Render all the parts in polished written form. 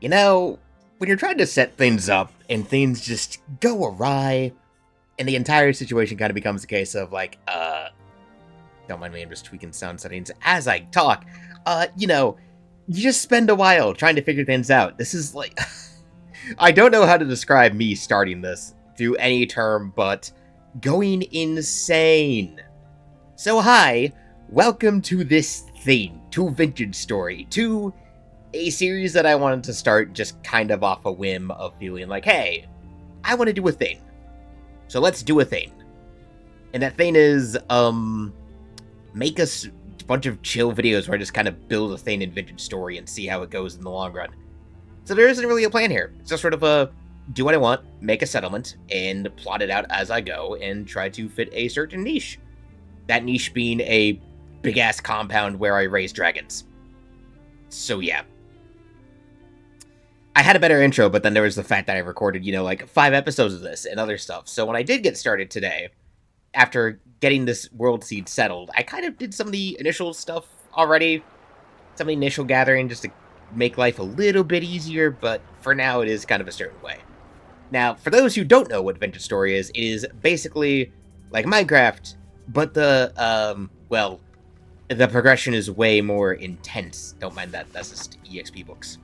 You know, when you're trying to set things up and things just go awry, and the entire situation kind of becomes a case of like, don't mind me, I'm just tweaking sound settings as I talk. You just spend a while trying to figure things out. This is like, I don't know how to describe me starting this through any term, but going insane. So hi, welcome to this thing, to Vintage Story, to a series that I wanted to start just kind of off a whim of feeling like, hey, I want to do a thing. So let's do a thing. And that thing is, make a bunch of chill videos where I just kind of build a thing in Vintage Story and see how it goes in the long run. So there isn't really a plan here. It's just sort of a do what I want, make a settlement, and plot it out as I go, and try to fit a certain niche. That niche being a big-ass compound where I raise dragons. So yeah. I had a better intro, but then there was the fact that I recorded, like 5 episodes of this and other stuff. So when I did get started today, after getting this world seed settled, I kind of did some of the initial stuff already. Some of the initial gathering just to make life a little bit easier, but for now it is kind of a certain way. Now, for those who don't know what Vintage Story is, it is basically like Minecraft, but the progression is way more intense. Don't mind that, that's just EXP books.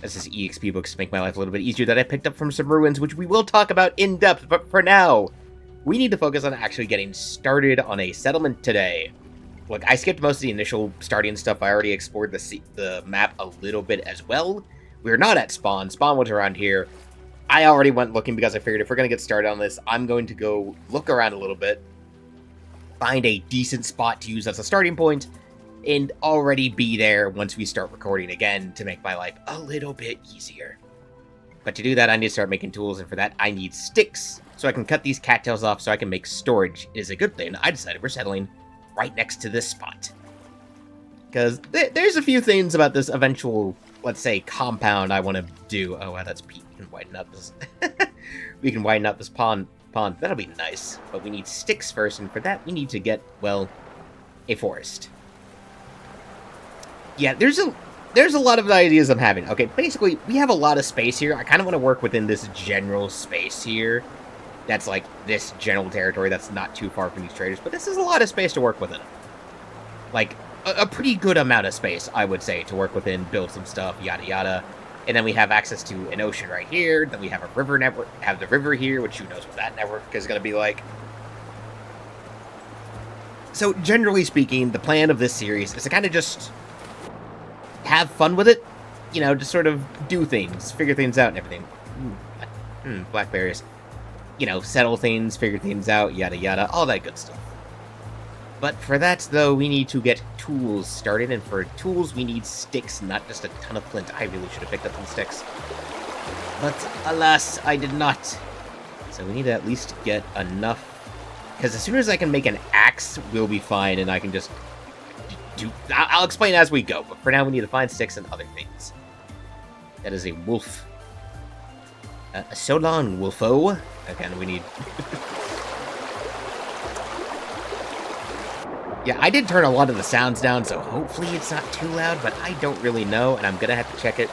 That's just EXP books to make my life a little bit easier that I picked up from some ruins, which we will talk about in depth, but for now, we need to focus on actually getting started on a settlement today. Look, I skipped most of the initial starting stuff. I already explored the map a little bit as well. We're not at spawn. Spawn was around here. I already went looking because I figured if we're going to get started on this, I'm going to go look around a little bit, find a decent spot to use as a starting point, and already be there once we start recording again to make my life a little bit easier. But to do that, I need to start making tools, and for that, I need sticks, so I can cut these cattails off so I can make storage. It is a good thing I decided we're settling right next to this spot. Because there's a few things about this eventual, let's say, compound I want to do. Oh, wow, that's peat. We can widen up this... we can widen up this pond. That'll be nice. But we need sticks first, and for that, we need to get, well, a forest. Yeah, there's a lot of ideas I'm having. Okay, basically, we have a lot of space here. I kind of want to work within this general space here. That's like this general territory that's not too far from these traders, but this is a lot of space to work within. Like, a pretty good amount of space, I would say, to work within, build some stuff, yada yada. And then we have access to an ocean right here. Then we have a river network, have the river here, which who knows what that network is going to be like. So, generally speaking, the plan of this series is to kind of just have fun with it, just sort of do things, figure things out and everything. Blackberries. Settle things, figure things out, yada yada, all that good stuff. But for that, though, we need to get tools started, and for tools, we need sticks, not just a ton of flint. I really should have picked up some sticks. But, alas, I did not. So we need to at least get enough, because as soon as I can make an axe, we'll be fine, and I can just I'll explain as we go, but for now we need to find sticks and other things. That is a wolf. So long, wolfo. Again, we need... Yeah, I did turn a lot of the sounds down, so hopefully it's not too loud, but I don't really know, and I'm gonna have to check it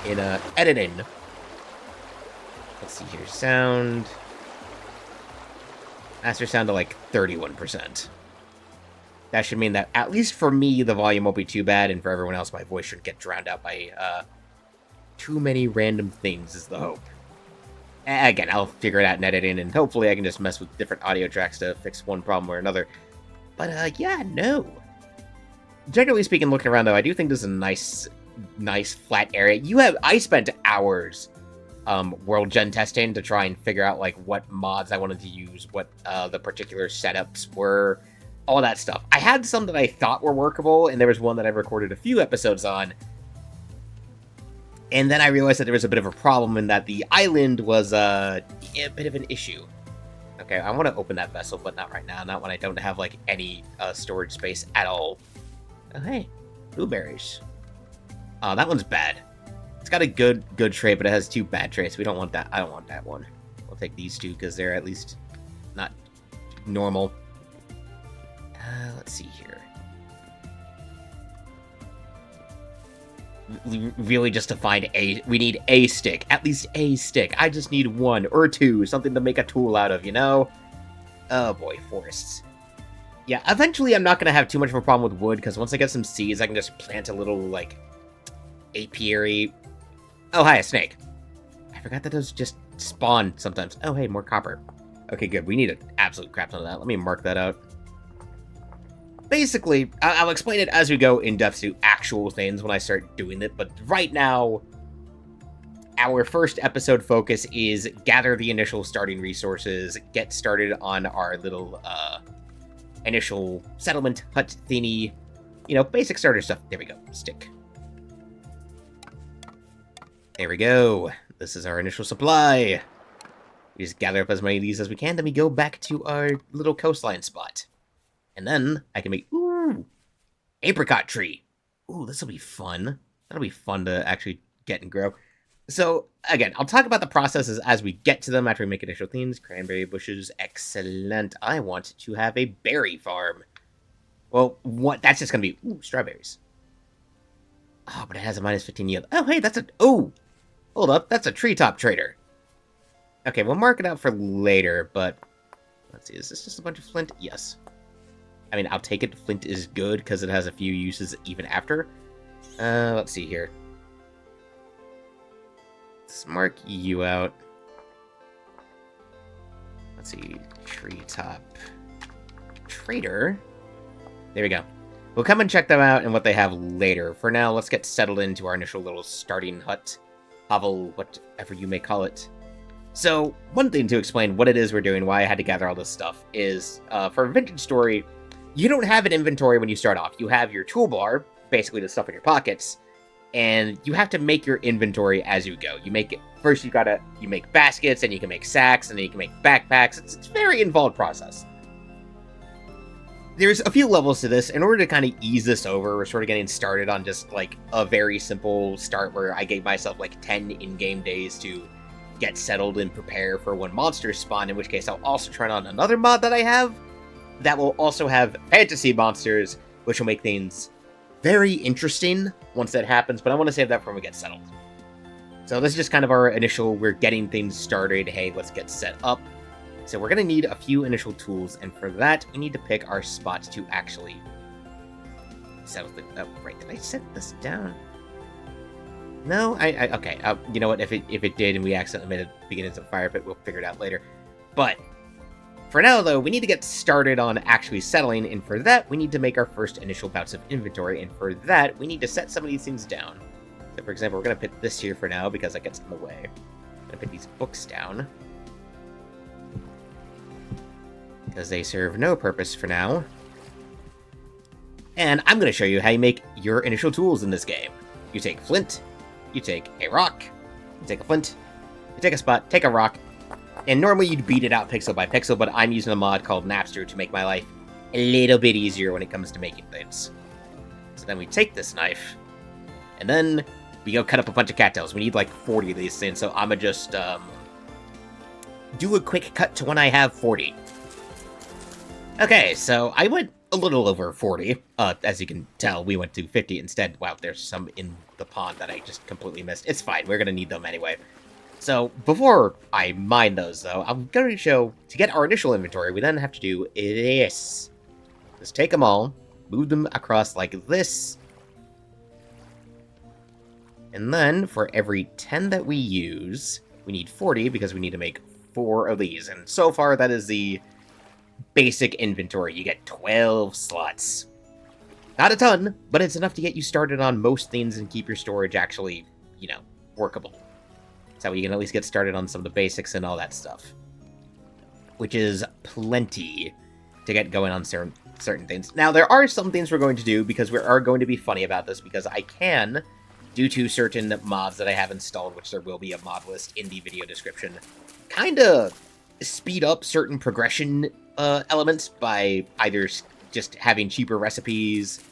in editing. Let's see here. Sound. Master sound to like 31%. That should mean that, at least for me, the volume won't be too bad, and for everyone else, my voice shouldn't get drowned out by too many random things, is the hope. Again, I'll figure it out in editing, and hopefully I can just mess with different audio tracks to fix one problem or another. But, yeah, no. Generally speaking, looking around, though, I do think this is a nice flat area. I spent hours world gen testing to try and figure out, like, what mods I wanted to use, what the particular setups were, all that stuff. I had some that I thought were workable, and there was one that I recorded a few episodes on. And then I realized that there was a bit of a problem in that the island was a bit of an issue. Okay, I want to open that vessel, but not right now. Not when I don't have, like, any storage space at all. Oh, hey. Blueberries. Oh, that one's bad. It's got a good trait, but it has 2 bad traits. We don't want that. I don't want that one. We'll take these 2, because they're at least not normal. Let's see here. Really just to find we need a stick. At least a stick. I just need one or two. Something to make a tool out of, you know? Oh boy, forests. Yeah, eventually I'm not going to have too much of a problem with wood, because once I get some seeds, I can just plant a little, like, apiary. Oh, hi, a snake. I forgot that those just spawn sometimes. Oh, hey, more copper. Okay, good. We need an absolute crap ton of that. Let me mark that out. Basically, I'll explain it as we go in depth to actual things when I start doing it, but right now, our first episode focus is gather the initial starting resources, get started on our little, initial settlement hut thingy. You know, basic starter stuff. There we go. Stick. There we go. This is our initial supply. We just gather up as many of these as we can, then we go back to our little coastline spot. And then I can make, ooh, apricot tree. Ooh, this will be fun. That'll be fun to actually get and grow. So, again, I'll talk about the processes as we get to them after we make initial things. Cranberry bushes, excellent. I want to have a berry farm. Well, what? That's just going to be, ooh, strawberries. Oh, but it has a minus 15 yield. Oh, hey, that's a, oh, hold up. That's a treetop trader. Okay, we'll mark it out for later, but let's see. Is this just a bunch of flint? Yes. I mean, I'll take it. Flint is good because it has a few uses even after. Let's see here. Let's mark you out. Let's see. Treetop Trader. There we go. We'll come and check them out and what they have later. For now, let's get settled into our initial little starting hut. Hovel, whatever you may call it. So, one thing to explain what it is we're doing, why I had to gather all this stuff, is for Vintage Story, you don't have an inventory when you start off. You have your toolbar, basically the stuff in your pockets, and you have to make your inventory as you go. You make it first. You make baskets, and you can make sacks, and then you can make backpacks. It's a very involved process. There's a few levels to this. In order to kind of ease this over, we're sort of getting started on just like a very simple start where I gave myself like 10 in-game days to get settled and prepare for when monsters spawn, in which case I'll also turn on another mod that I have that will also have fantasy monsters, which will make things very interesting once that happens, but I want to save that for when we get settled. So this is just kind of our initial, we're getting things started, hey, let's get set up. So we're going to need a few initial tools, and for that, we need to pick our spots to actually settle the... Oh, right, did I set this down? No, okay, you know what, if it did and we accidentally made it begin as a fire pit, we'll figure it out later. But for now, though, we need to get started on actually settling, and for that, we need to make our first initial bouts of inventory, and for that, we need to set some of these things down. So, for example, we're going to put this here for now, because that gets in the way. I'm going to put these books down, because they serve no purpose for now. And I'm going to show you how you make your initial tools in this game. You take flint, you take a rock, you take a flint, you take a spot, take a rock, and normally you'd beat it out pixel by pixel, but I'm using a mod called Napster to make my life a little bit easier when it comes to making things. So then we take this knife, and then we go cut up a bunch of cattails. We need like 40 of these things, so I'm gonna just do a quick cut to when I have 40. Okay, so I went a little over 40. As you can tell, we went to 50 instead. Wow, there's some in the pond that I just completely missed. It's fine, we're gonna need them anyway. So, before I mine those, though, I'm going to show, to get our initial inventory, we then have to do this. Just take them all, move them across like this, and then, for every 10 that we use, we need 40, because we need to make 4 of these, and so far, that is the basic inventory. You get 12 slots. Not a ton, but it's enough to get you started on most things and keep your storage actually, you know, workable. So you can at least get started on some of the basics and all that stuff. Which is plenty to get going on certain things. Now, there are some things we're going to do, because we are going to be funny about this, because I can, due to certain mods that I have installed, which there will be a mod list in the video description, kind of speed up certain progression elements by either just having cheaper recipes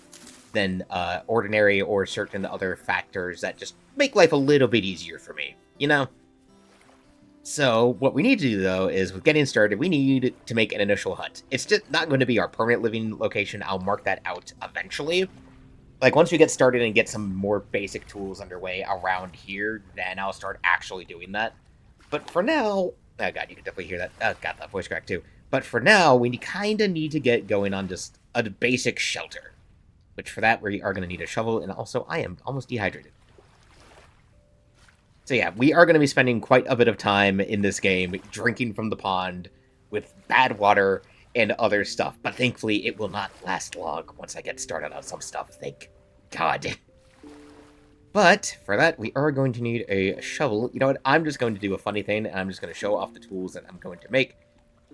than ordinary, or certain other factors that just make life a little bit easier for me. You know? So, what we need to do, though, is with getting started, we need to make an initial hut. It's just not going to be our permanent living location. I'll mark that out eventually. Like, once we get started and get some more basic tools underway around here, then I'll start actually doing that. But for now... Oh, God, you can definitely hear that. Oh, God, that voice crack, too. But for now, we kind of need to get going on just a basic shelter. Which, for that, we are going to need a shovel, and also, I am almost dehydrated. So yeah, we are going to be spending quite a bit of time in this game drinking from the pond with bad water and other stuff. But thankfully, it will not last long once I get started on some stuff. Thank God. But for that, we are going to need a shovel. You know what? I'm just going to do a funny thing, and I'm just going to show off the tools that I'm going to make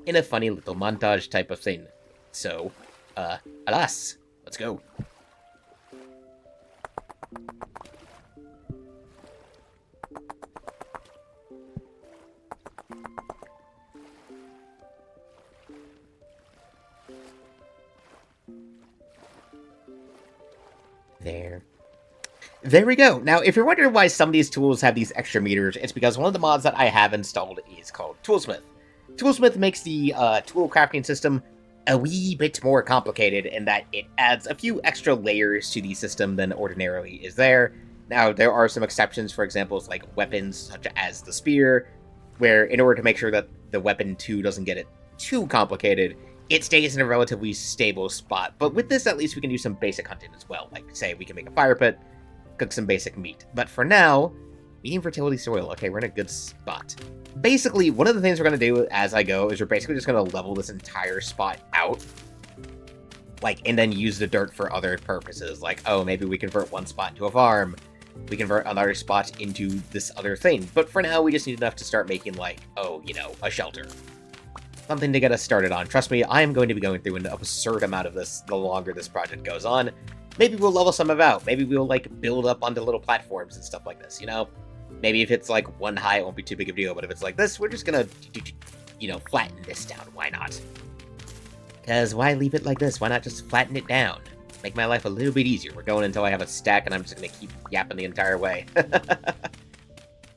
in a funny little montage type of thing. So, alas, let's go. There we go. Now, if you're wondering why some of these tools have these extra meters, it's because one of the mods that I have installed is called Toolsmith. Toolsmith makes the tool crafting system a wee bit more complicated in that it adds a few extra layers to the system than ordinarily is there. Now, there are some exceptions for examples like weapons such as the spear, where in order to make sure that the weapon 2 doesn't get it too complicated, it stays in a relatively stable spot. But with this, at least we can do some basic hunting as well. Like, say, we can make a fire pit, cook some basic meat. But for now, medium fertility soil. Okay, we're in a good spot. Basically, one of the things we're going to do as I go is we're basically just going to level this entire spot out. Like, and then use the dirt for other purposes. Like, oh, maybe we convert one spot into a farm. We convert another spot into this other thing. But for now, we just need enough to start making, like, oh, you know, a shelter. Something to get us started on. Trust me, I am going to be going through an absurd amount of this the longer this project goes on. Maybe we'll level some of it out. Maybe we'll, like, build up onto little platforms and stuff like this, you know? Maybe if it's, like, one high, it won't be too big of a deal. But if it's like this, we're just gonna, you know, flatten this down. Why not? Because why leave it like this? Why not just flatten it down? Make my life a little bit easier. We're going until I have a stack, and I'm just gonna keep yapping the entire way.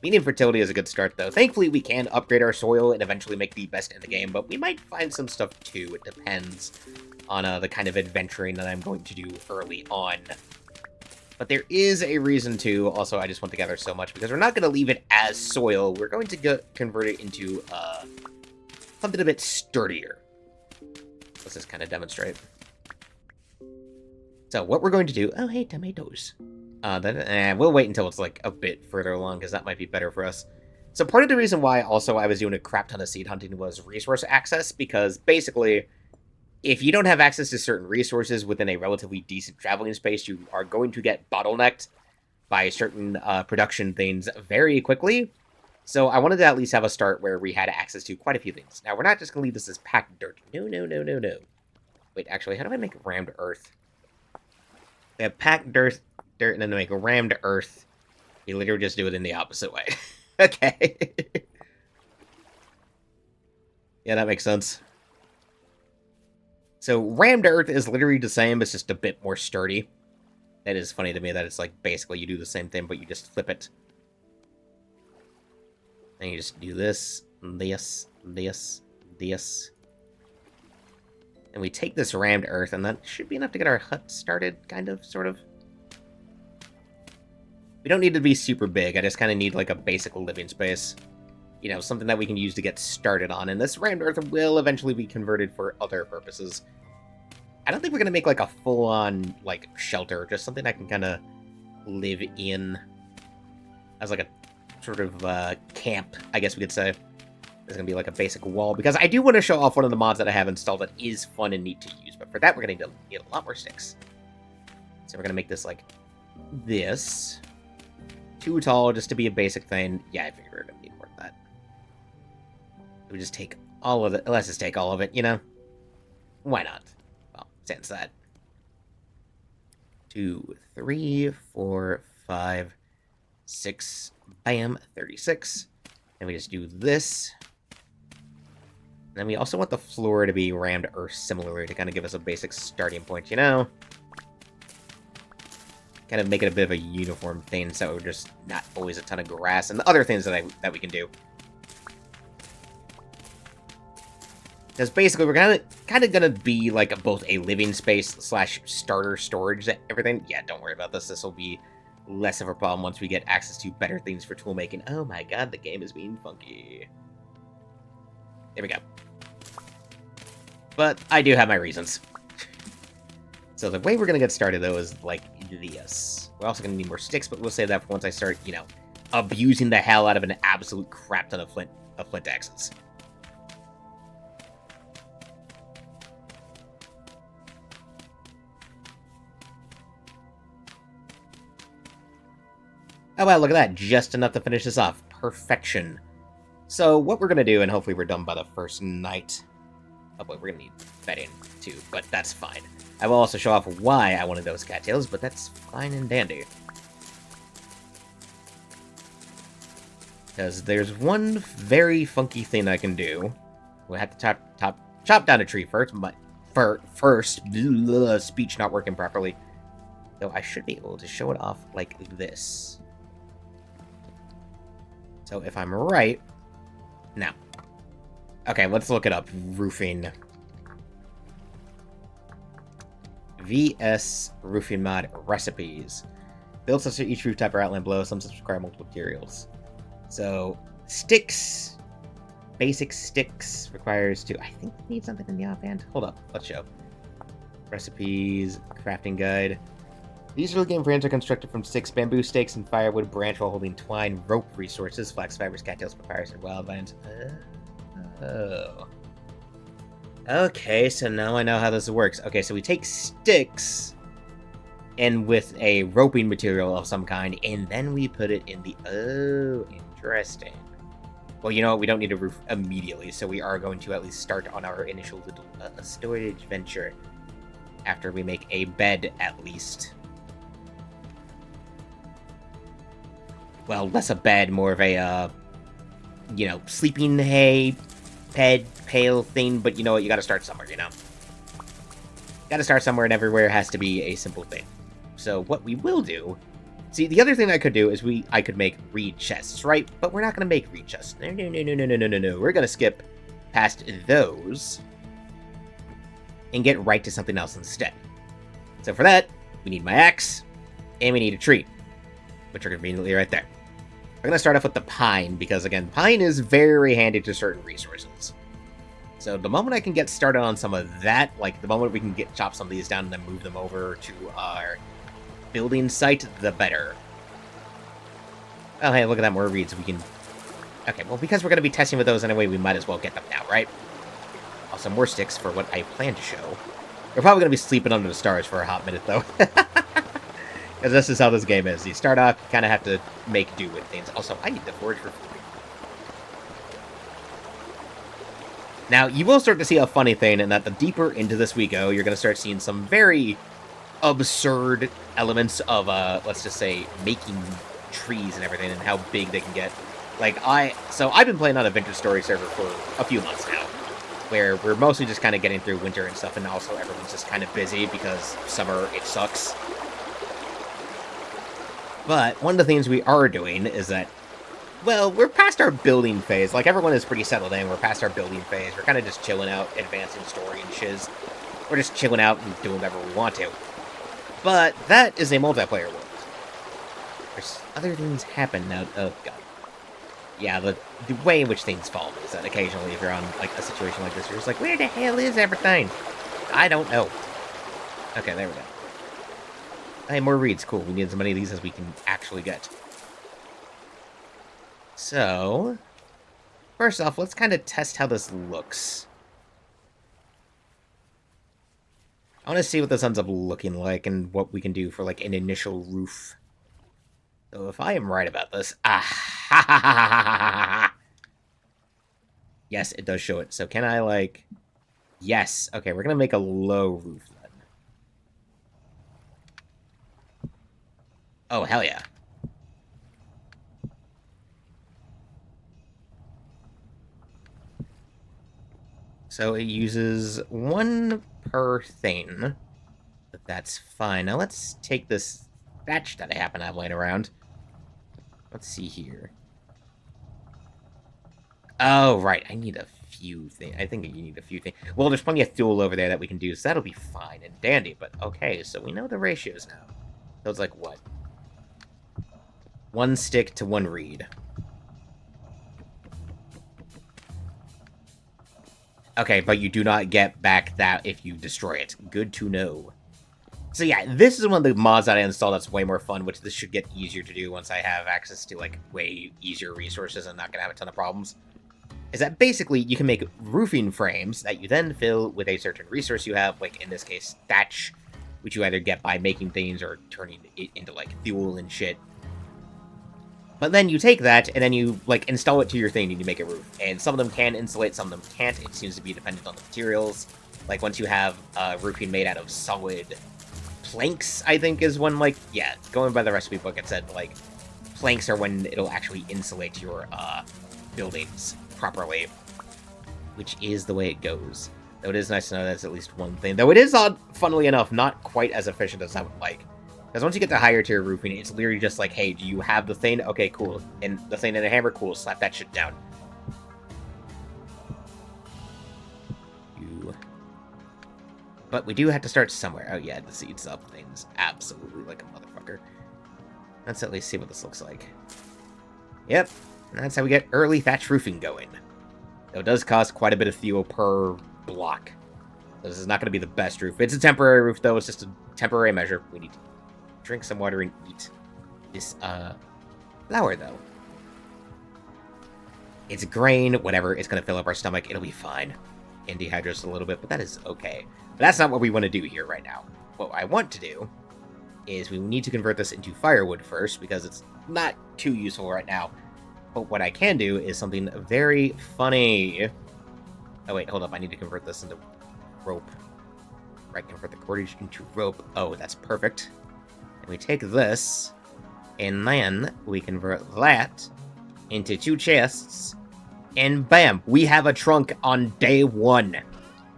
Medium fertility is a good start, though. Thankfully, we can upgrade our soil and eventually make the best in the game, but we might find some stuff, too. It depends on the kind of adventuring that I'm going to do early on. But there is a reason, too. Also, I just want to gather so much, because we're not going to leave it as soil. We're going to convert it into something a bit sturdier. Let's just kind of demonstrate. So, what we're going to do... Oh, hey, tomatoes. We'll wait until it's, like, a bit further along, because that might be better for us. So part of the reason why also I was doing a crap ton of seed hunting was resource access, because basically, if you don't have access to certain resources within a relatively decent traveling space, you are going to get bottlenecked by certain production things very quickly. So I wanted to at least have a start where we had access to quite a few things. Now, we're not just going to leave this as packed dirt. No, no, no, no, no. Wait, actually, how do I make rammed earth? We have packed dirt, and then to make rammed earth, you literally just do it in the opposite way. Okay. Yeah, that makes sense. So, rammed earth is literally the same, it's just a bit more sturdy. That is funny to me that it's like, basically you do the same thing, but you just flip it. And you just do this, this, this, this. And we take this rammed earth, and that should be enough to get our hut started, kind of, sort of. We don't need to be super big, I just kind of need, like, a basic living space. You know, something that we can use to get started on, and this rammed earth will eventually be converted for other purposes. I don't think we're going to make, like, a full-on, like, shelter, just something I can kind of live in as, like, a sort of, camp, I guess we could say. There's going to be, like, a basic wall, because I do want to show off one of the mods that I have installed that is fun and neat to use, but for that, we're going to need a lot more sticks. So we're going to make this, like, this. Too tall just to be a basic thing. Yeah, I figured we were going to need more of that. We just take all of it. Let's just take all of it, you know? Why not? Well, since that. 2, 3, 4, 5, 6. Bam, 36. And we just do this. And then we also want the floor to be rammed earth similarly to kind of give us a basic starting point, you know? Kind of make it a bit of a uniform thing, so we're just not always a ton of grass and the other things that we can do. Because basically we're kind of gonna be like both a living space slash starter storage everything. Yeah, don't worry about this. This will be less of a problem once we get access to better things for tool making. Oh my god, the game is being funky. There we go. But I do have my reasons. So the way we're gonna get started though is like this. We're also gonna need more sticks, but we'll save that for once I start, you know, abusing the hell out of an absolute crap ton of flint axes. Oh wow, look at that. Just enough to finish this off. Perfection. So what we're going to do, and hopefully we're done by the first night. Oh boy, we're going to need bedding too, but that's fine. I will also show off why I wanted those cattails, but that's fine and dandy. Because there's one very funky thing I can do. We'll have to chop down a tree first, but speech not working properly. Though I should be able to show it off like this. So if I'm right... Now. Okay, let's look it up. Roofing. VS Roofing Mod Recipes. Build such that each roof type or outline below. Some such require multiple materials. So, sticks. Basic sticks requires two. I think we need something in the offhand. Hold up. Let's show. Recipes. Crafting guide. These early game frames are constructed from sticks, bamboo stakes, and firewood branch while holding twine, rope resources, flax fibers, cattails, papyrus, and wild vines. Oh. Okay, so now I know how this works. Okay, so we take sticks and with a roping material of some kind, and then we put it in the... Oh, interesting. Well, you know what? We don't need a roof immediately, so we are going to at least start on our initial little storage venture after we make a bed, at least. Well, less a bed, more of a, you know, sleeping hay, pail thing, but you know what, you gotta start somewhere, you know? Gotta start somewhere, and everywhere has to be a simple thing. So what we will do... See, the other thing I could do is I could make reed chests, right? But we're not gonna make reed chests. No. We're gonna skip past those and get right to something else instead. So for that, we need my axe, and we need a tree, which are conveniently right there. We're going to start off with the pine, because, again, pine is very handy to certain resources. So the moment I can get started on some of that, like the moment we can chop some of these down and then move them over to our building site, the better. Oh, hey, look at that, more reeds. We can... Okay, well, because we're going to be testing with those anyway, we might as well get them now, right? Also, more sticks for what I plan to show. We're probably going to be sleeping under the stars for a hot minute, though. Because this is how this game is. You start off, you kind of have to make do with things. Also, I need to forage for food. Now, you will start to see a funny thing, in that the deeper into this we go, you're going to start seeing some very absurd elements of, let's just say, making trees and everything, and how big they can get. Like, So I've been playing on a Vintage Story server for a few months now, where we're mostly just kind of getting through winter and stuff, and also everyone's just kind of busy, because summer, it sucks. But one of the things we are doing is that, well, we're past our building phase. Like, everyone is pretty settled in. We're past our building phase. We're kind of just chilling out, advancing story and shiz. We're just chilling out and doing whatever we want to. But that is a multiplayer world. There's other things happen now. Oh, God. Yeah, the way in which things fall is that occasionally if you're on, like, a situation like this, you're just like, where the hell is everything? I don't know. Okay, there we go. Hey, more reeds. Cool. We need as many of these as we can actually get. So, first off, let's kind of test how this looks. I want to see what this ends up looking like and what we can do for, like, an initial roof. So if I am right about this... Yes, it does show it. So can I, like... Yes. Okay, we're going to make a low roof then. Oh, hell yeah. So it uses one per thing, but that's fine. Now let's take this thatch that I happen to have laying around. Let's see here. Oh, right. I need a few things. I think you need a few things. Well, there's plenty of fuel over there that we can do, so that'll be fine and dandy. But okay, so we know the ratios now. So it's like what? 1 stick to 1 reed. Okay, but you do not get back that if you destroy it. Good to know. So yeah, this is one of the mods that I installed that's way more fun, which this should get easier to do once I have access to, like, way easier resources and not gonna have a ton of problems. Is that basically you can make roofing frames that you then fill with a certain resource you have, like, in this case, thatch, which you either get by making things or turning it into, like, fuel and shit. But then you take that, and then you, like, install it to your thing, and you make a roof. And some of them can insulate, some of them can't. It seems to be dependent on the materials. Like, once you have roofing made out of solid planks, I think, is when, like, yeah, going by the recipe book, it said, like, planks are when it'll actually insulate your buildings properly, which is the way it goes. Though it is nice to know that's at least one thing. Though it is, funnily enough, not quite as efficient as I would like. Because once you get to higher tier roofing, it's literally just like, hey, do you have the thing? Okay, cool. And the thing and a hammer? Cool, slap that shit down. But we do have to start somewhere. Oh yeah, the seeds up things absolutely like a motherfucker. Let's at least see what this looks like. Yep, and that's how we get early thatch roofing going. Though it does cost quite a bit of fuel per block. This is not going to be the best roof. It's a temporary roof, though. It's just a temporary measure. We need to drink some water and eat this flour, though. It's grain, whatever. It's going to fill up our stomach. It'll be fine. And dehydrate us a little bit, but that is okay. But that's not what we want to do here right now. What I want to do is we need to convert this into firewood first, because it's not too useful right now. But what I can do is something very funny. Oh, wait, hold up. I need to convert this into rope. Right, convert the cordage into rope. Oh, that's perfect. And we take this, and then we convert that into 2 chests, and bam, we have a trunk on day 1.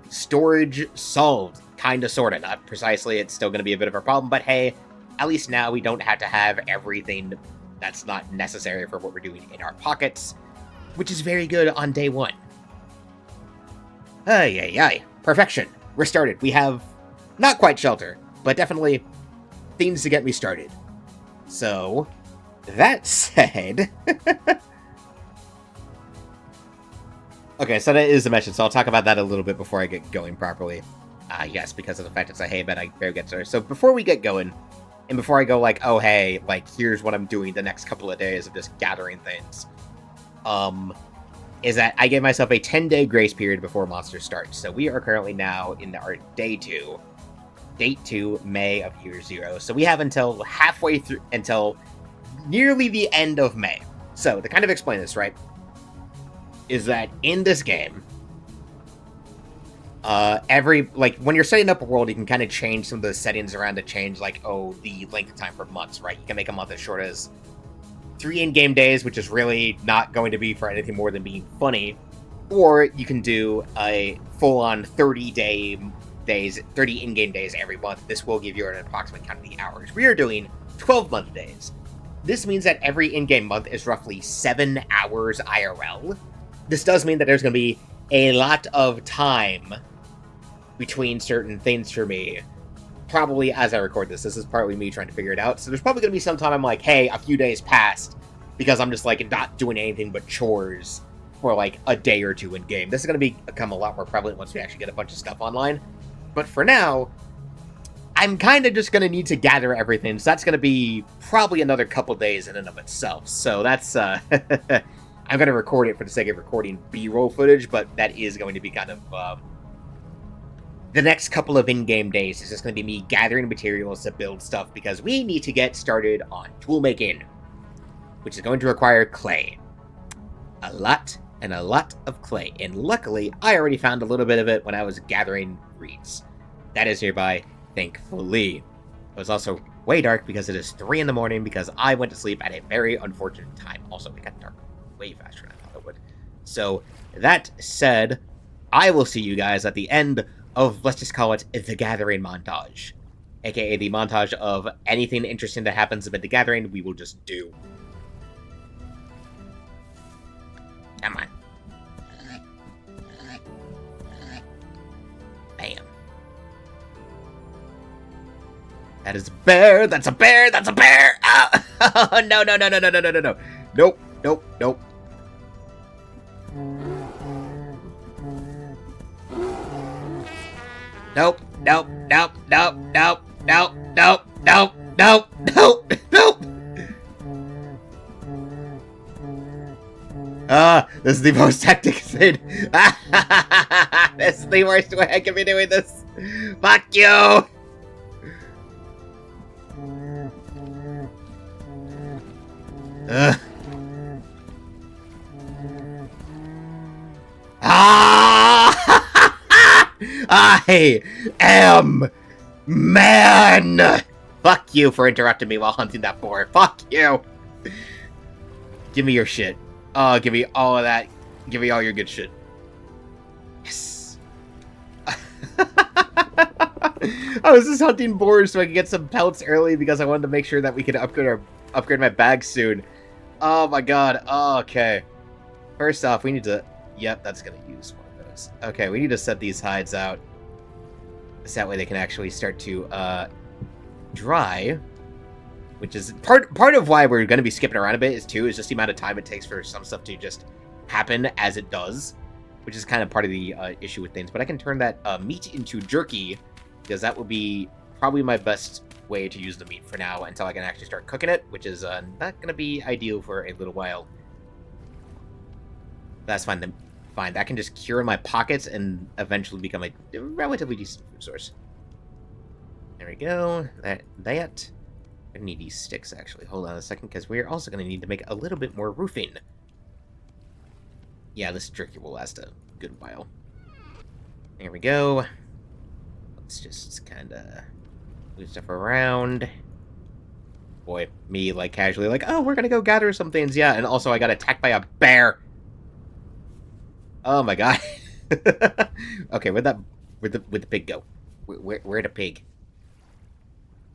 Storage solved. Kinda, sorta. Not precisely. It's still going to be a bit of a problem, but hey, at least now we don't have to have everything that's not necessary for what we're doing in our pockets, which is very good on day 1. Ay, ay, ay. Perfection. We're started. We have not quite shelter, but definitely things to get me started. So, that said... Okay, so that is a mission, so I'll talk about that a little bit before I get going properly. Yes, because of the fact it's a hay bed, I better get started. So before we get going, and before I go like, oh hey, like, here's what I'm doing the next couple of days of just gathering things, is that I gave myself a 10-day grace period before monsters start. So we are currently now in our day 2, date 2, May of year 0. So we have until halfway through, until nearly the end of May. So to kind of explain this, right, is that in this game, when you're setting up a world, you can kind of change some of the settings around to change, like, oh, the length of time for months, right? You can make a month as short as 3 in-game days, which is really not going to be for anything more than being funny, or you can do a full-on 30 in-game days every month. This will give you an approximate count of the hours. We are doing 12-month days. This means that every in-game month is roughly 7 hours IRL. This does mean that there's going to be a lot of time between certain things for me. Probably as I record this. This is partly me trying to figure it out. So there's probably going to be some time I'm like, hey, a few days passed because I'm just, like, not doing anything but chores for, like, a day or 2 in game. This is going to become a lot more prevalent once we actually get a bunch of stuff online. But for now, I'm kind of just going to need to gather everything. So that's going to be probably another couple days in and of itself. So that's, I'm going to record it for the sake of recording B-roll footage, but that is going to be kind of, the next couple of in-game days is just going to be me gathering materials to build stuff, because we need to get started on tool making, which is going to require clay. A lot and a lot of clay, and luckily, I already found a little bit of it when I was gathering reeds. That is nearby, thankfully. It was also way dark because it is 3 in the morning, because I went to sleep at a very unfortunate time. Also, it got dark way faster than I thought it would. So, that said, I will see you guys at the end of, let's just call it, the Gathering montage. AKA the montage of anything interesting that happens about the Gathering, we will just do. Come on. That is a bear! That's a bear! That's a bear! Oh, no, no, no, no, no, no, no, no, no. Nope, nope, nope. Nope, nope, nope, nope, nope, nope, nope, nope, nope, nope, nope. This is the most hectic thing. This is the worst way I can be doing this. Fuck you! I am man! Fuck you for interrupting me while hunting that boar. Fuck you! Give me your shit. Oh, give me all of that. Give me all your good shit. Yes. I was just hunting boars so I could get some pelts early because I wanted to make sure that we could upgrade my bag soon. Oh my god. Oh, okay. First off, we need to... Yep, that's gonna use one of those. Okay, we need to set these hides out. So that way they can actually start to dry. Which is part of why we're going to be skipping around a bit is just the amount of time it takes for some stuff to just happen as it does. Which is kind of part of the issue with things. But I can turn that meat into jerky, because that would be probably my best way to use the meat for now until I can actually start cooking it, which is not going to be ideal for a little while. That's fine. Fine. That can just cure in my pockets and eventually become a relatively decent food source. There we go. That. I need these sticks, actually. Hold on a second, because we're also going to need to make a little bit more roofing. Yeah, this jerky will last a good while. There we go. Let's just kind of move stuff around. Boy, me, like, casually, like, oh, we're going to go gather some things. Yeah, and also I got attacked by a bear. Oh, my God. Okay, where'd the pig go? Where'd the pig?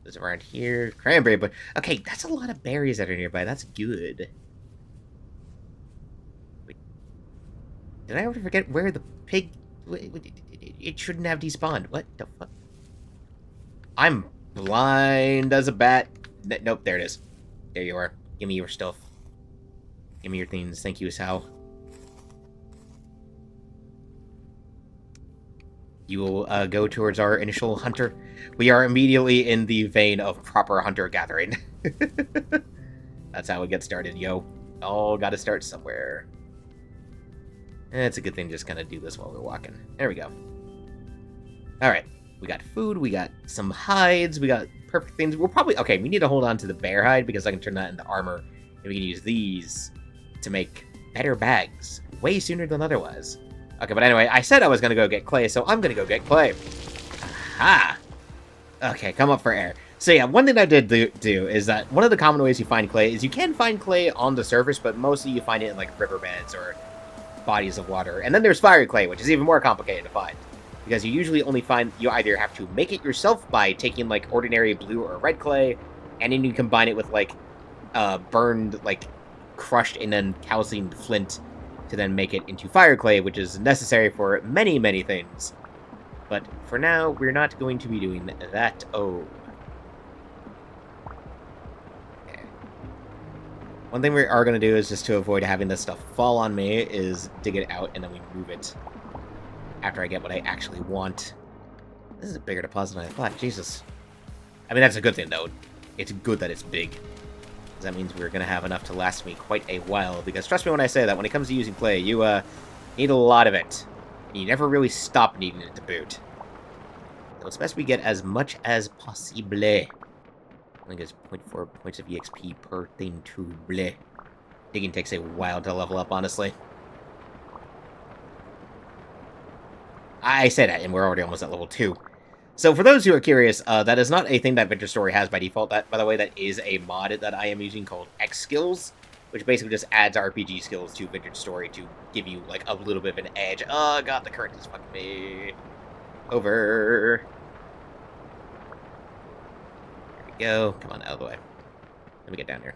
Is around here. Cranberry, but okay, that's a lot of berries that are nearby. That's good. Wait, did I ever forget where the pig? It shouldn't have despawned. What the fuck? I'm blind as a bat. Nope, there it is. There you are. Give me your stuff. Give me your things. Thank you, Sal. You will go towards our initial hunter. We are immediately in the vein of proper hunter-gathering. That's how we get started, yo. All gotta start somewhere. It's a good thing to just kind of do this while we're walking. There we go. Alright. We got food, we got some hides, we got perfect things. We'll probably... Okay, we need to hold on to the bear hide because I can turn that into armor. And we can use these to make better bags way sooner than otherwise. Okay, but anyway, I said I was going to go get clay, so I'm going to go get clay. Aha! Okay, come up for air. So yeah, one thing I did do is that one of the common ways you find clay is you can find clay on the surface, but mostly you find it in, like, riverbeds or bodies of water. And then there's fire clay, which is even more complicated to find. Because you usually only find... You either have to make it yourself by taking, like, ordinary blue or red clay, and then you combine it with, like, burned, like, crushed and then calcined flint to then make it into fire clay, which is necessary for many, many things. But for now, we're not going to be doing that. Oh. Okay. One thing we are going to do is just to avoid having this stuff fall on me is dig it out and then we move it after I get what I actually want. This is a bigger deposit than I thought. Jesus. I mean, that's a good thing, though. It's good that it's big. That means we're going to have enough to last me quite a while, because trust me when I say that, when it comes to using clay, you need a lot of it. And you never really stop needing it to boot. So it's best we get as much as possible. I think it's 0.4 points of EXP per thing to bleh. Digging takes a while to level up, honestly. I say that, and we're already almost at level 2. So for those who are curious, that is not a thing that Vintage Story has by default. That, by the way, that is a mod that I am using called X Skills, which basically just adds RPG skills to Vintage Story to give you, like, a little bit of an edge. Oh, God, the current is fucking me over. There we go. Come on, out of the way. Let me get down here.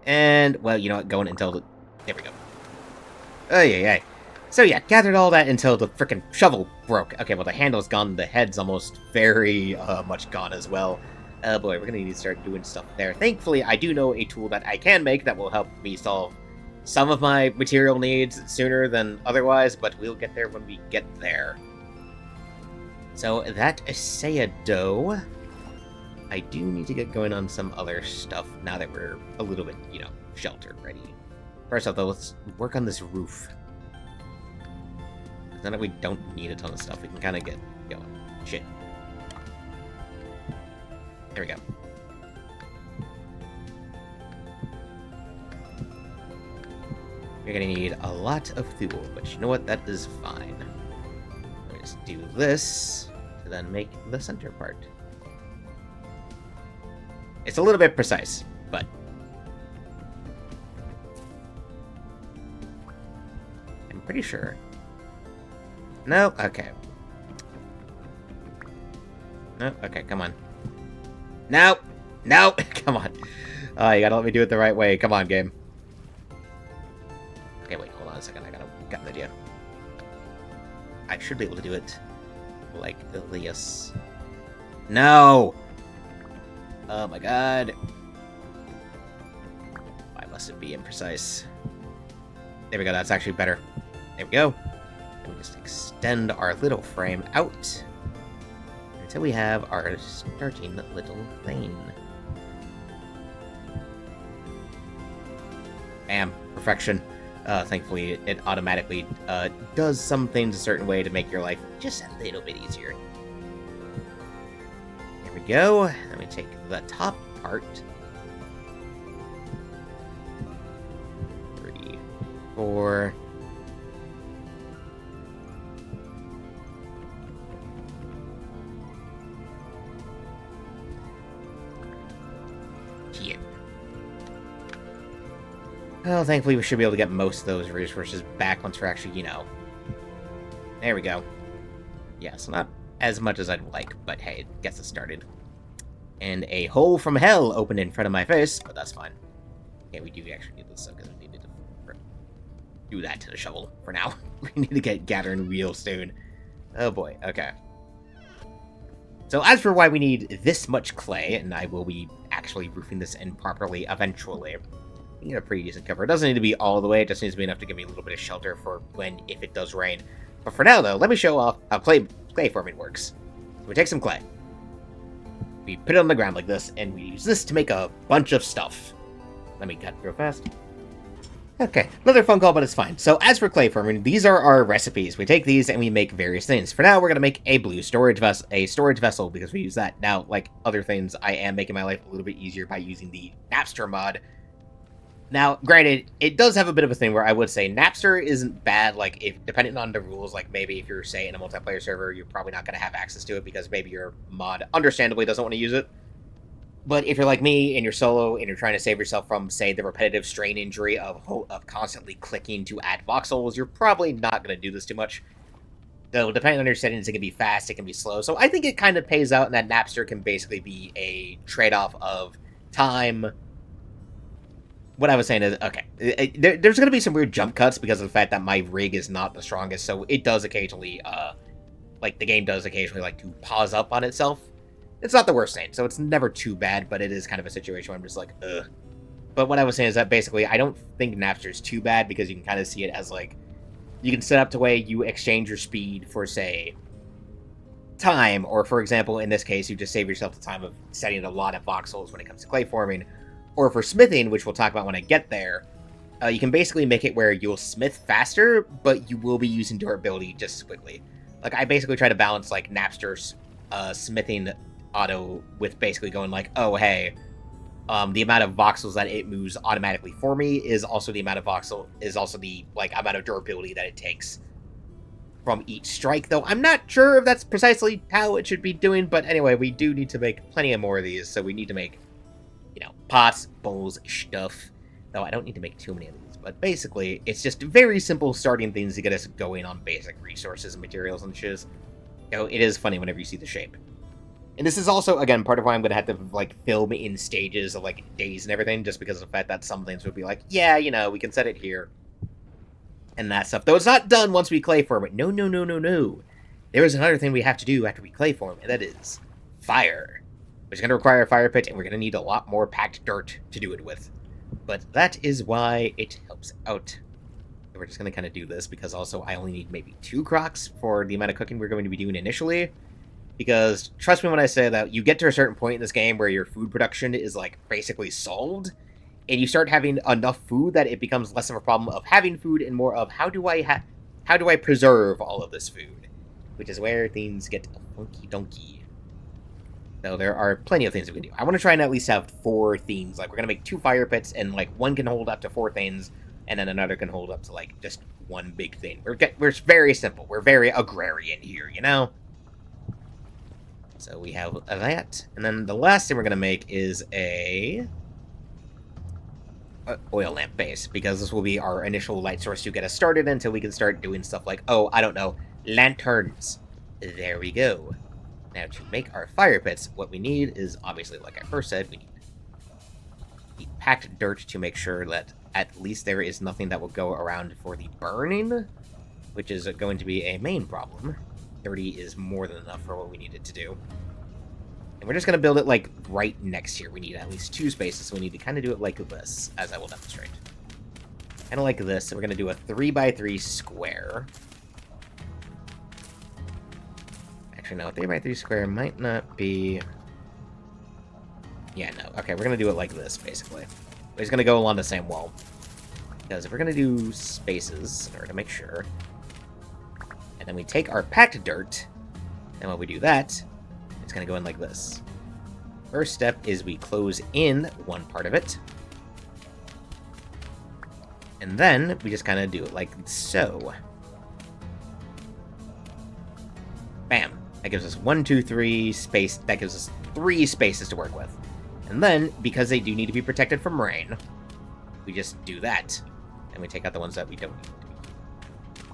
And, well, you know what? Going until the... There we go. Oh, yeah, yeah. So yeah, gathered all that until the frickin' shovel broke. Okay, well the handle's gone, the head's almost very much gone as well. Boy, we're gonna need to start doing stuff there. Thankfully, I do know a tool that I can make that will help me solve some of my material needs sooner than otherwise, but we'll get there when we get there. So that sayado, I do need to get going on some other stuff now that we're a little bit, you know, shelter ready. First off, though, let's work on this roof. Now that we don't need a ton of stuff, we can kind of get going. Shit. There we go. You're gonna need a lot of fuel, but you know what? That is fine. Let's do this to then make the center part. It's a little bit precise, but I'm pretty sure. No? Okay. No? Okay, come on. No! No! Come on. Oh, you gotta let me do it the right way. Come on, game. Okay, wait, hold on a second. I got an idea. I should be able to do it like Elias. No! Oh my god. Why must it be imprecise? There we go, that's actually better. There we go. And we just extend our little frame out until we have our starting little thing. Bam, perfection. Thankfully, it automatically does some things a certain way to make your life just a little bit easier. There we go. Let me take the top part. 3, 4. Here. Well, thankfully we should be able to get most of those resources back once we're actually, you know... There we go. Yeah, so not as much as I'd like, but hey, it gets us started. And a hole from hell opened in front of my face, but that's fine. Okay, we do actually need this, because we need to do that to the shovel for now. We need to get gathering real soon. Oh boy, okay. So as for why we need this much clay, and I will be actually roofing this in properly eventually, we need a pretty decent cover. It doesn't need to be all the way, it just needs to be enough to give me a little bit of shelter for when, if it does rain. But for now, though, let me show off how clay forming works. So we take some clay. We put it on the ground like this, and we use this to make a bunch of stuff. Let me cut real fast. Okay, another phone call, but it's fine. So as for clay forming, these are our recipes. We take these and we make various things. For now, we're gonna make a blue storage vessel because we use that. Now, like other things, I am making my life a little bit easier by using the Napster mod. Now, granted, it does have a bit of a thing where I would say Napster isn't bad, like, if depending on the rules, like, maybe if you're, say, in a multiplayer server, you're probably not going to have access to it because maybe your mod, understandably, doesn't want to use it. But if you're like me, and you're solo, and you're trying to save yourself from, say, the repetitive strain injury of constantly clicking to add voxels, you're probably not going to do this too much. Though, depending on your settings, it can be fast, it can be slow. So I think it kind of pays out, and that Napster can basically be a trade-off of time. What I was saying is, okay, there's going to be some weird jump cuts because of the fact that my rig is not the strongest, so it does occasionally, like, the game does occasionally like to pause up on itself. It's not the worst thing, so it's never too bad, but it is kind of a situation where I'm just like, ugh. But what I was saying is that basically, I don't think Napster's too bad because you can kind of see it as, like, you can set up to way you exchange your speed for, say, time, or for example, in this case, you just save yourself the time of setting a lot of voxels when it comes to clay forming. Or for smithing, which we'll talk about when I get there, you can basically make it where you'll smith faster, but you will be using durability just as quickly. Like, I basically try to balance, like, Napster's smithing auto with basically going like, oh, hey, the amount of voxels that it moves automatically for me is also the amount of like, amount of durability that it takes from each strike, though I'm not sure if that's precisely how it should be doing, but anyway, we do need to make plenty of more of these, so we need to make, you know, pots, bowls, stuff. Though I don't need to make too many of these, but basically, it's just very simple starting things to get us going on basic resources and materials and shiz. You know, it is funny whenever you see the shape. And this is also, again, part of why I'm going to have to, like, film in stages of, like, days and everything, just because of the fact that some things would be like, yeah, you know, we can set it here. and that stuff. Though it's not done once we clay form it. No, no, no, no, no. There is another thing we have to do after we clay form, and that is fire. Which is going to require a fire pit, and we're going to need a lot more packed dirt to do it with. But that is why it helps out. We're just going to kind of do this, because also I only need maybe 2 crocs for the amount of cooking we're going to be doing initially. Because, trust me when I say that, you get to a certain point in this game where your food production is, like, basically solved, and you start having enough food that it becomes less of a problem of having food and more of how do I preserve all of this food? Which is where things get funky donkey. So there are plenty of things we can do. I want to try and at least have 4 things. Like, we're going to make 2 fire pits, and, like, one can hold up to 4 things, and then another can hold up to, like, just one big thing. We're very simple. We're very agrarian here, you know? So we have that. And then the last thing we're going to make is a oil lamp base, because this will be our initial light source to get us started until we can start doing stuff like, oh, I don't know, lanterns. There we go. Now, to make our fire pits, what we need is, obviously, like I first said, we need the packed dirt to make sure that at least there is nothing that will go around for the burning, which is going to be a main problem. 30 is more than enough for what we needed to do. And we're just going to build it, like, right next here. We need at least 2 spaces, so we need to kind of do it like this, as I will demonstrate. Kind of like this, so we're going to do a 3x3 square. Actually, no, 3x3 square might not be... Yeah, no. Okay, we're going to do it like this, basically. But it's going to go along the same wall. Because if we're going to do spaces, in order to make sure, and then we take our packed dirt, and when we do that, it's going to go in like this. First step is we close in one part of it. And then we just kind of do it like so. Bam. That gives us 1, 2, 3 space. That gives us 3 spaces to work with. And then, because they do need to be protected from rain, we just do that. And we take out the ones that we don't need to be.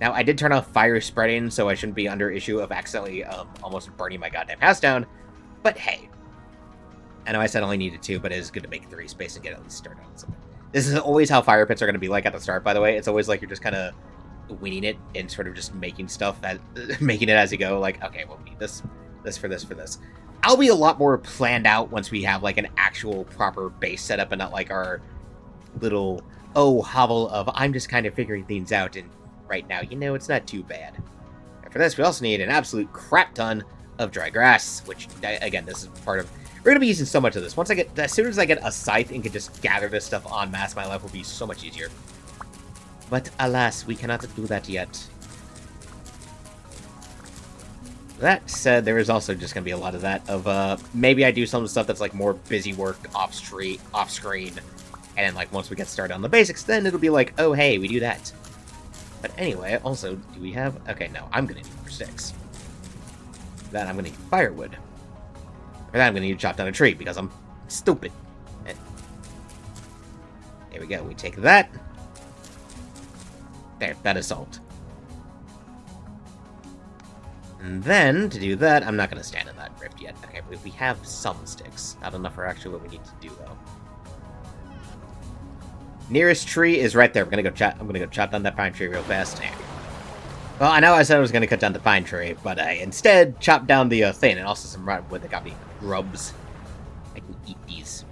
Now, I did turn off fire spreading, so I shouldn't be under issue of accidentally almost burning my goddamn house down. But hey. I know I said I only needed 2, but it is good to make 3 space and get at least started on something. This is always how fire pits are going to be like at the start, by the way. It's always like you're just kind of winging it and sort of just making stuff, making it as you go. Like, okay, well, we need this for this, for this. I'll be a lot more planned out once we have, like, an actual proper base setup and not, like, our little, hovel of, I'm just kind of figuring things out, and right now, you know, it's not too bad. And for this, we also need an absolute crap ton of dry grass, which, again, this is part of... We're going to be using so much of this. As soon as I get a scythe and can just gather this stuff en masse, my life will be so much easier. But alas, we cannot do that yet. That said, there is also just going to be a lot of that, of, maybe I do some of the stuff that's, like, more busy work off-screen, and then, like, once we get started on the basics, then it'll be like, oh, hey, we do that. But anyway, also, do we have... Okay, no, I'm going to need more sticks. For that, I'm going to need firewood. For that, I'm going to need to chop down a tree, because I'm stupid. There we go, we take that. There, that is salt. And then, to do that, I'm not going to stand in that rift yet. Okay, we have some sticks. Not enough for actually what we need to do, though. Nearest tree is right there. I'm going to go chop down that pine tree real fast. Well, I know I said I was going to cut down the pine tree, but I instead chopped down the thing, and also some rotten wood that got me grubs. I can eat these.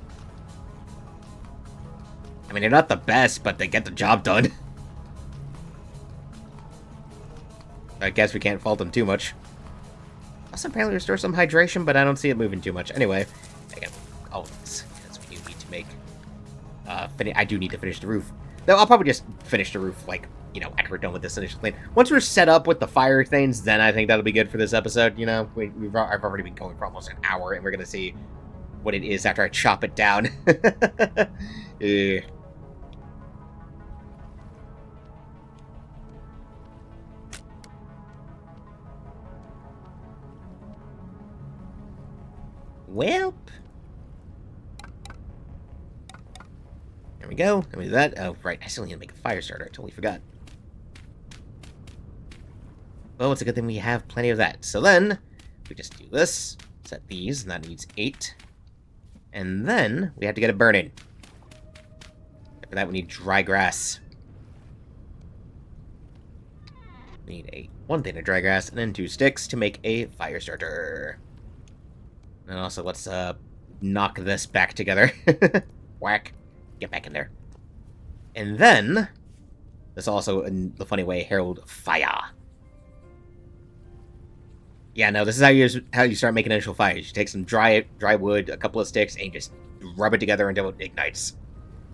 I mean, they're not the best, but they get the job done. I guess we can't fault them too much. Also, apparently restore some hydration, but I don't see it moving too much. Anyway, again, all of this, because we do need to make... I do need to finish the roof. Though I'll probably just finish the roof, like, you know, after we're done with this initial thing. Once we're set up with the fire things, then I think that'll be good for this episode, you know? I've already been going for almost an hour, and we're gonna see what it is after I chop it down. Welp. There we go. Let me do that. Oh, right. I still need to make a fire starter. I totally forgot. Well, it's a good thing we have plenty of that. So then, we just do this. Set these, and that needs 8. And then, we have to get it burning. For that, we need dry grass. Need one thing of dry grass, and then 2 sticks to make a fire starter. And also, let's knock this back together. Whack. Get back in there. And then, this also, in the funny way, herald fire. Yeah, no, this is how you start making initial fires. You take some dry wood, a couple of sticks, and you just rub it together until it ignites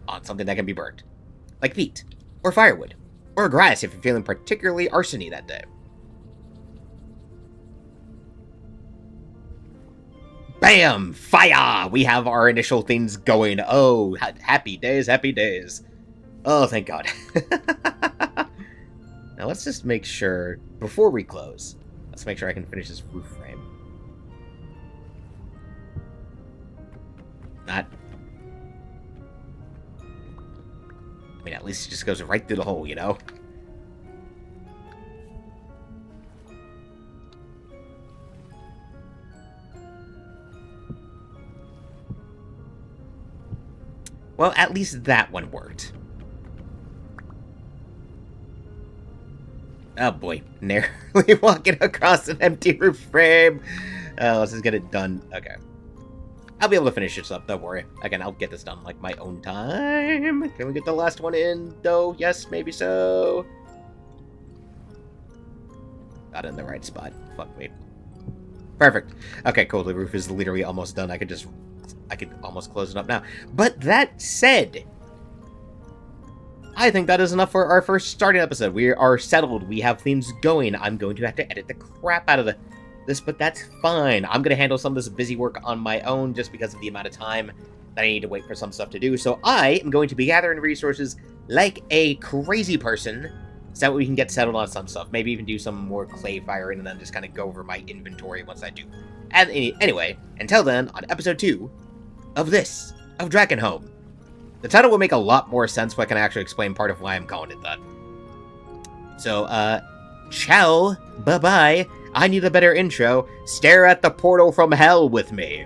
on something that can be burnt. Like peat, or firewood, or grass if you're feeling particularly arsony that day. Bam! Fire! We have our initial things going. Oh, happy days, happy days. Oh, thank God. Now let's just make sure, before we close, let's make sure I can finish this roof frame. I mean, at least it just goes right through the hole, you know? Well, at least that one worked. Oh boy, narrowly walking across an empty roof frame. Let's just get it done. Okay. I'll be able to finish this up, don't worry. Again, I'll get this done like my own time. Can we get the last one in, though? Yes, maybe so. Got it in the right spot. Fuck me. Perfect. Okay, cool. The roof is literally almost done. I could almost close it up now. But that said, I think that is enough for our first starting episode. We are settled. We have things going. I'm going to have to edit the crap out of this, but that's fine. I'm going to handle some of this busy work on my own just because of the amount of time that I need to wait for some stuff to do. So I am going to be gathering resources like a crazy person so that we can get settled on some stuff. Maybe even do some more clay firing and then just kind of go over my inventory once I do. And anyway, until then, on episode 2 of Drakkenholme. The title will make a lot more sense when I can actually explain part of why I'm calling it that. So, ciao, bye-bye. I need a better intro. Stare at the portal from hell with me.